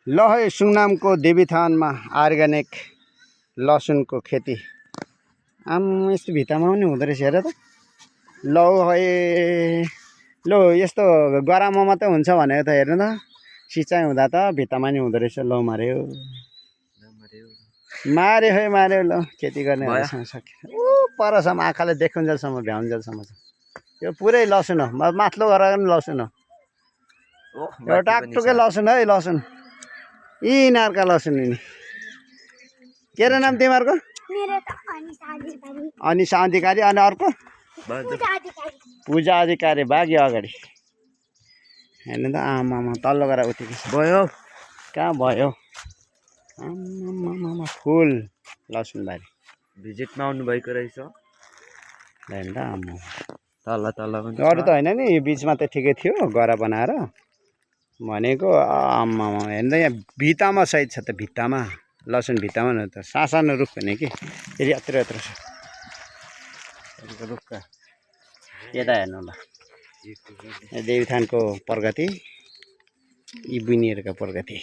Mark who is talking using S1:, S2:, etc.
S1: ल है सुङनामको देवीथानमा अर्ग्यानिक लसुनको खेती। यस्तो भित्तामा पनि हुँदो रहेछ हेर त। ल है ल यस्तो गरामा मात्रै हुन्छ भनेको त हेर्नु त। सिँचाइ हुँदा त भित्तामा नि हुँदो रहेछ। ल मार्यो मार्यो है मार्यो। ल खेती गर्ने सक्यो। परसम्म आँखाले देखुन्जेलसम्म भ्याउन्जेलसम्म छ यो पुरै लसुन हो। माथिल्लो गरेर पनि लसुन हो। यो टाकटुकै लसुन है लसुन। यिनीहरूका लसुन यिनी के रे नाम तिमीहरूको? अनिसा अधिकारी अनि अर्को पूजा अधिकारी भाग्यो अगाडि हेर्नु त। आमामा तल्लो गरेर उठेको भयो कहाँ भयो। आमामा फुल लसुनबारी
S2: भिजिटमा आउनु भएको रहेछ।
S1: हेर्नु त आमा
S2: तल तल पनि
S1: अरू त होइन नि यो बिचमा त ठिकै थियो गरा बनाएर भनेको। आमामा हेर्नु त यहाँ भित्तामा सहित छ त। भित्तामा लसुन भित्तामा न त सासानो रुख भने कि फेरि यत्रो यत्रो छ रुखका। यता हेर्नु ल देवीथानको प्रगति यी बुनिहरूका प्रगति।